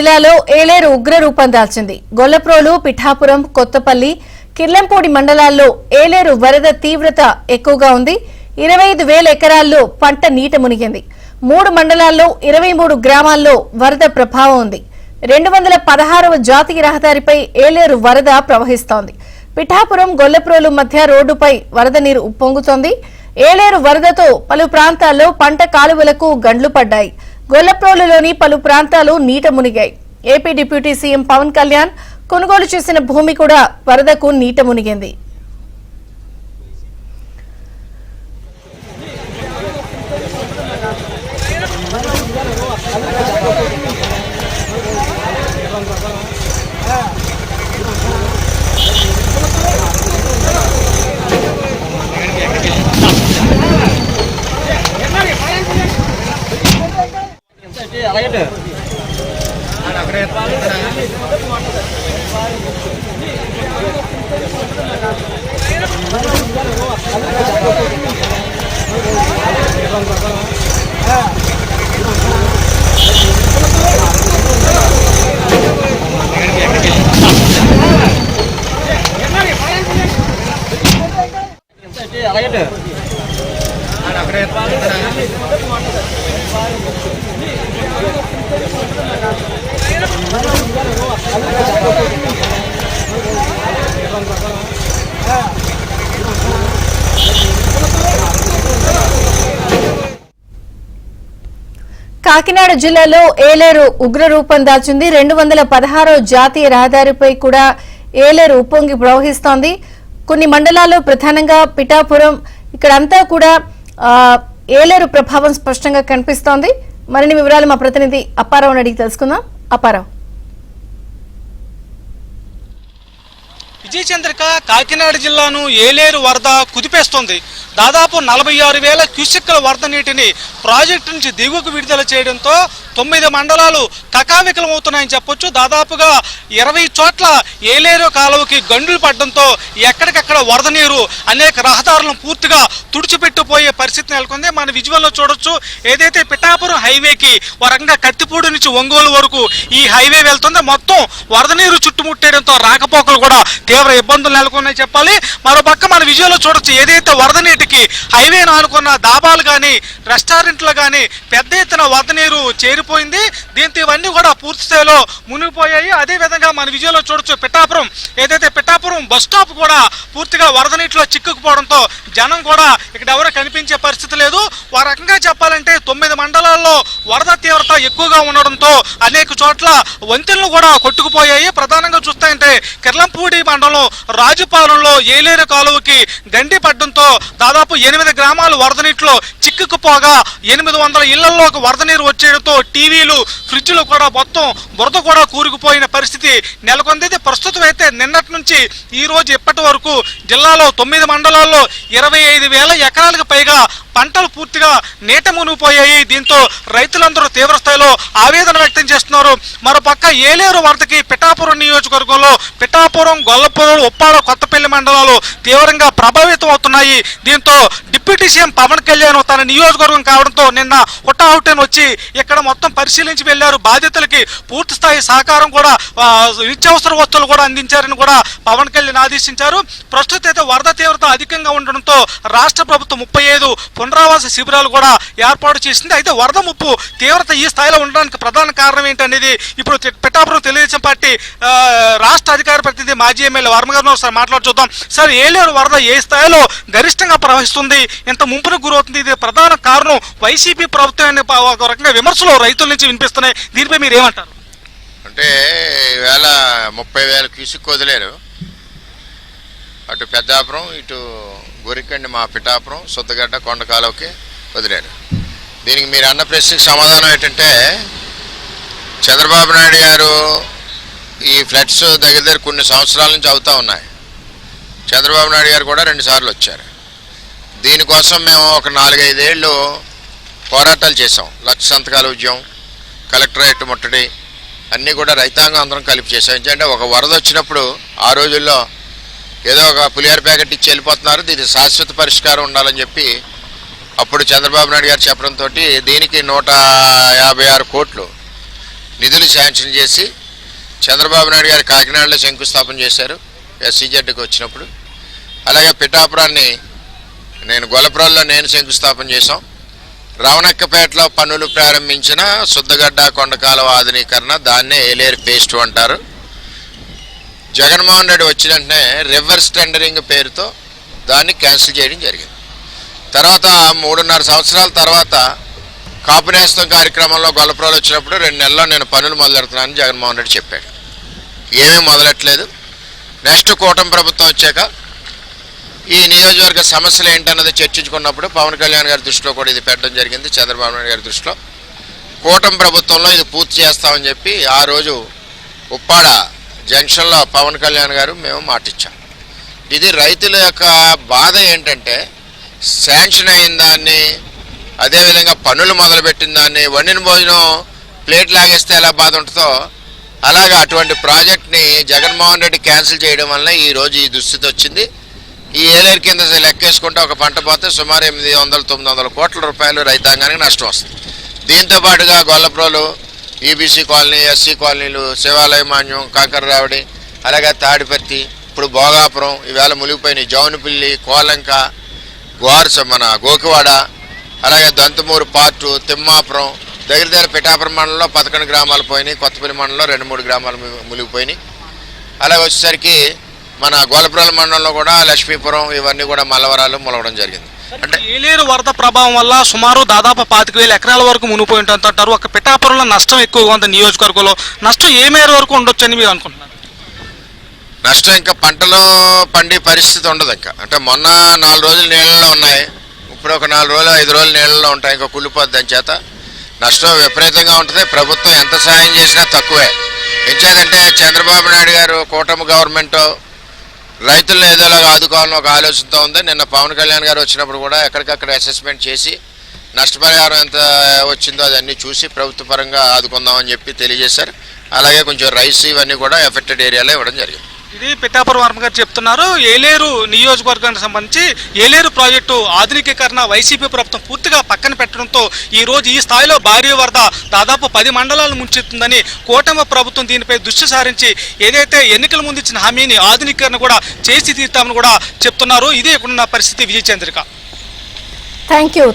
జిల్లాలో ఏలేరు ఉగ్ర రూపం దాల్చింది. గొల్లప్రోలు, పిఠాపురం, కొత్తపల్లి, కిర్లంపూడి మండలాల్లో ఏలేరు వరద తీవ్రత ఎక్కువగా ఉంది. 25,000 ఎకరాల్లో పంట నీట మునిగింది. 3 మండలాల్లో 23 గ్రామాల్లో వరద ప్రభావం ఉంది. 216వ జాతీయ రహదారిపై ఏలేరు వరద ప్రవహిస్తోంది. పిఠాపురం, గొల్లప్రోలు మధ్య రోడ్డుపై వరద నీరు ఉప్పొంగుతోంది. ఏలేరు వరదతో పలు ప్రాంతాల్లో పంట కాలువలకు గండ్లు పడ్డాయి. గొల్లప్రోలులోని పలు ప్రాంతాలు నీట మునిగాయి. AP deputy CM Pavan Kalyan కొనుగోలు చేసిన భూమి కూడా వరదకు నీట మునిగింది. కాకినాడ జిల్లాలో ఏలేరు ఉగ్ర రూపం దాల్చింది. 216వ జాతీయ రహదారిపై కూడా ఏలేరు ఉప్పొంగి ప్రవహిస్తోంది. కొన్ని మండలాల్లో ప్రధానంగా పిఠాపురం ఇక్కడంతా కూడా ఏలేరు ప్రభావం స్పష్టంగా కనిపిస్తోంది. మరిన్ని వివరాలు మా ప్రతినిధి అప్పారావుని అడిగి తెలుసుకుందాం. అప్పారావు. విజయ చంద్రిక, కాకినాడ జిల్లాను ఏలేరు వరద కుదిపేస్తోంది. దాదాపు 46,000 క్యూసెక్కుల వరద నీటిని ప్రాజెక్టు నుంచి దిగువకు విడుదల చేయడంతో 9 మండలాలు కకావికలమవుతున్నాయని చెప్పొచ్చు. దాదాపుగా 20 చోట్ల ఏలేరు కాలువకి గండులు పడడంతో ఎక్కడికక్కడ వరద నీరు అనేక రహదారులను పూర్తిగా తుడిచిపెట్టిపోయే పరిస్థితి నెలకొంది. మన విజువల్లో చూడొచ్చు. ఏదైతే పిఠాపురం హైవేకి వరంగా కత్తిపూడి నుంచి ఒంగోలు వరకు ఈ హైవే వెళ్తుందో మొత్తం వరద నీరు చుట్టుముట్టేయడంతో రాకపోకలు కూడా తీవ్ర ఇబ్బందులు నెలకొన్నాయి చెప్పాలి. మరోపక్క మన విజువల్లో చూడొచ్చు. ఏదైతే వరద నీటికి హైవేను ఆనుకున్న దాబాలు కానీ రెస్టారెంట్లు కానీ పెద్ద ఎత్తున వరద నీరు చేరిపోయింది. దీంతో ఇవన్నీ కూడా పూర్తి స్థాయిలో మునిగిపోయాయి. అదేవిధంగా మన విజువల్లో చూడొచ్చు. పిఠాపురం బస్ స్టాప్ కూడా పూర్తిగా వరద నీటిలో చిక్కుకుపోవడంతో జనం కూడా ఇక్కడ ఎవరో కనిపించే పరిస్థితి లేదు. ఆ రకంగా చెప్పాలంటే 9 మండలాల్లో వరద తీవ్రత ఎక్కువగా ఉండడంతో అనేక చోట్ల వంతెనలు కూడా కొట్టుకుపోయాయి. ప్రధానంగా చూస్తాయంటే కిర్లంపూడి మండలం రాజుపాలెంలో ఏలేరు కాలువకి గండి పడడంతో దాదాపు 8 గ్రామాలు వరద నీటిలో చిక్కుకుపోగా 800 ఇళ్లలోకి వరద నీరు వచ్చేయడంతో టీవీలు, ఫ్రిడ్జ్లు కూడా మొత్తం బురద కూడా కూరుకుపోయిన పరిస్థితి నెలకొంది. ప్రస్తుతం అయితే నిన్నటి నుంచి ఈ రోజు ఇప్పటి వరకు జిల్లాలో 9 మండలాల్లో 25,000 ఎకరాలకు పైగా పంటలు పూర్తిగా నీట మునిగిపోయాయి. దీంతో రైతులందరూ తీవ్ర స్థాయిలో ఆవేదన వ్యక్తం చేస్తున్నారు. మరోపక్క ఏలేరు వరదకి పిఠాపురం నియోజకవర్గంలో పిఠాపురం, గొల్లప్రోలు, ఉప్పాడ, కొత్తపల్లి మండలాలు తీవ్రంగా ప్రభావితం అవుతున్నాయి. దీంతో డిప్యూటీ సీఎం పవన్ కళ్యాణ్ తన నియోజకవర్గం కావడంతో నిన్న హుటాహుటిన వచ్చి ఇక్కడ మొత్తం పరిశీలించి వెళ్లారు. బాధితులకి పూర్తి స్థాయి సహకారం కూడా నిత్యావసర వస్తువులు కూడా అందించారని కూడా పవన్ కళ్యాణ్ ఆదేశించారు. ప్రస్తుతం అయితే వరద తీవ్రత అధికంగా ఉండడంతో రాష్ట్ర ప్రభుత్వం 35 పునరావాస శిబిరాలు కూడా ఏర్పాటు చేసింది. అయితే వరద ముప్పు తీవ్రత ఈ స్థాయిలో ఉండడానికి ప్రధాన కారణం ఏంటనేది ఇప్పుడు పిఠాపురం తెలుగుదేశం పార్టీ రాష్ట్ర అధికార ప్రతినిధి మాజీ ఎమ్మెల్యే వర్మ గారు ఒకసారి మాట్లాడి చూద్దాం. సార్, ఏలేరు వరద ఏ స్థాయిలో గరిష్టంగా ప్రవహిస్తుంది, ఎంత ముంపునకు గురవుతుంది, ఇది ప్రధాన కారణం వైసీపీ ప్రభుత్వాన్ని ఒక రకంగా విమర్శలు రైతుల నుంచి వినిపిస్తున్నాయి. దీనిపై మీరు ఏమంటారు? అంటే ఈవేళ 30,000 క్యూసెక్ వదిలేరు. అటు పెద్దాపురం, ఇటు గొరికండి, మా పిఠాపురం, సొద్దగడ్డ, కొండకాలువకి వదిలేరు. దీనికి మీరు అన్న ప్రశ్నకి సమాధానం ఏంటంటే చంద్రబాబు నాయుడు గారు ఈ ఫ్లడ్స్ దగ్గర కొన్ని సంవత్సరాల నుంచి అవుతూ ఉన్నాయి. చంద్రబాబు నాయుడు గారు కూడా 2 సార్లు వచ్చారు. దీనికోసం మేము ఒక 4-5 ఏళ్ళు పోరాటాలు చేసాం. 1,00,000 సంతకాల ఉద్యమం, కలెక్టరేట్ ముట్టడి అన్నీ కూడా రైతాంగం అందరం కలిపి చేసాం. ఎందుకంటే ఒక వరద వచ్చినప్పుడు ఆ రోజుల్లో ఏదో ఒక పులిహోర ప్యాకెట్ ఇచ్చి వెళ్ళిపోతున్నారు, దీనికి శాశ్వత పరిష్కారం ఉండాలని చెప్పి అప్పుడు చంద్రబాబు నాయుడు గారు చెప్పడంతో దీనికి 156 కోట్లు నిధులు శాంక్షన్ చేసి చంద్రబాబు నాయుడు గారు కాకినాడలో శంకుస్థాపన చేశారు SCZకి వచ్చినప్పుడు. అలాగే పిఠాపురాన్ని నేను గొల్లపురంలో నేను శంకుస్థాపన చేశాం. రవణక్కపేటలో పనులు ప్రారంభించిన శుద్ధగడ్డ కొండకాలువ ఆధునీకరణ, దాన్నే ఏలేరు ఫేజ్ 2 అంటారు. జగన్మోహన్ రెడ్డి వచ్చిన వెంటనే రివర్స్ టెండరింగ్ పేరుతో దాన్ని క్యాన్సిల్ చేయడం జరిగింది. తర్వాత 3.5 సంవత్సరాల తర్వాత కాపు నేస్తం కార్యక్రమంలో గొల్లపురాలు వచ్చినప్పుడు 2 నెలల్లో నేను పనులు మొదలెడుతున్నానని జగన్మోహన్ రెడ్డి చెప్పాడు. ఏమీ మొదలెట్టలేదు. నెక్స్ట్ కూటమి ప్రభుత్వం వచ్చాక ఈ నియోజకవర్గ సమస్యలు ఏంటన్నది చర్చించుకున్నప్పుడు పవన్ కళ్యాణ్ గారి దృష్టిలో కూడా ఇది పెట్టడం జరిగింది. చంద్రబాబు నాయుడు గారి దృష్టిలో కూటమి ప్రభుత్వంలో ఇది పూర్తి చేస్తామని చెప్పి ఆ రోజు ఉప్పాడ జంక్షన్లో పవన్ కళ్యాణ్ గారు మేము మాటిచ్చాం. ఇది రైతుల యొక్క బాధ ఏంటంటే శాంక్షన్ అయిన దాన్ని, అదేవిధంగా పనులు మొదలుపెట్టిన దాన్ని, వండిన భోజనం ప్లేట్ లాగేస్తే ఎలా బాధ ఉంటుందో అలాగా అటువంటి ప్రాజెక్ట్ని జగన్మోహన్ రెడ్డి క్యాన్సిల్ చేయడం వల్ల ఈరోజు ఈ దుస్థితి వచ్చింది. ఈ ఏలేరు కింద లెక్కేసుకుంటే ఒక పంట పోతే సుమారు 800-900 కోట్ల రూపాయలు రైతాంగానికి నష్టం వస్తుంది. దీంతో పాటుగా గొల్లప్రోలు, EBC కాలనీ, SC కాలనీలు, శివాలయ మాన్యం, కాకరరావిడి, అలాగే తాడిపత్తి, ఇప్పుడు భోగాపురం ఈవేళ మునిగిపోయినాయి. జౌనుపిల్లి, కోలంక, మన గోకివాడ, అలాగే దంతమూరు పార్టు, తిమ్మాపురం, దగ్గర పిఠాపురం మండలంలో 11 గ్రామాలు పోయినాయి. కొత్తపల్లి మండలంలో 2-3 గ్రామాలు మునిగిపోయినాయి. అలాగే వచ్చేసరికి మన గోలపురాల మండలంలో కూడా లక్ష్మీపురం ఇవన్నీ కూడా మల్లవరాలు ములవడం జరిగింది. అంటే ఏలేరు వరద ప్రభావం వల్ల సుమారు దాదాపు 25,000 ఎకరాల వరకు మునిగిపోయి ఉంటుంటారు. ఒక పిఠాపురంలో నష్టం ఎక్కువగా ఉంది. నియోజకవర్గంలో నష్టం ఏ మేర వరకు ఉండొచ్చు అని మీరు అనుకుంటున్నారు? నష్టం ఇంకా పంటలు పండే పరిస్థితి ఉండదు. ఇంకా అంటే మొన్న 4 రోజులు నీళ్ళలో ఉన్నాయి, ఇప్పుడు ఒక 4 రోజులు 5 రోజులు నీళ్ళలో ఉంటాయి. ఇంకా కుళ్ళిపోద్ది. దాని చేత నష్టం విపరీతంగా ఉంటుంది. ప్రభుత్వం ఎంత సాయం చేసినా తక్కువే. ఎంచేదంటే చంద్రబాబు నాయుడు గారు కూటమి గవర్నమెంట్ రైతులను ఏదోలాగా ఆదుకోవాలని ఒక ఆలోచనతో ఉంది. నిన్న పవన్ కళ్యాణ్ గారు వచ్చినప్పుడు కూడా ఎక్కడికక్కడ అసెస్మెంట్ చేసి నష్టపరిహారం ఎంత వచ్చిందో అదన్నీ చూసి ప్రభుత్వ పరంగా ఆదుకుందామని చెప్పి తెలియజేశారు. అలాగే కొంచెం రైస్ ఇవన్నీ కూడా ఎఫెక్టెడ్ ఏరియాలో ఇవ్వడం జరిగింది. ఇది పిఠాపురం వర్మ గారు చెప్తున్నారు. ఏలేరు నియోజకవర్గానికి సంబంధించి ఏలేరు ప్రాజెక్టు ఆధునికీకరణ వైసీపీ ప్రభుత్వం పూర్తిగా పక్కన పెట్టడంతో ఈ రోజు ఈ స్థాయిలో భారీ వరద దాదాపు 10 మండలాలు ముంచెత్తుందని కూటమి ప్రభుత్వం దీనిపై దృష్టి సారించి ఏదైతే ఎన్నికల ముందు ఇచ్చిన హామీని ఆధునీకరణ కూడా చేసి తీరుతామని కూడా చెప్తున్నారు. ఇది ఇక్కడున్న పరిస్థితి. విజయచంద్రిక. Thank you.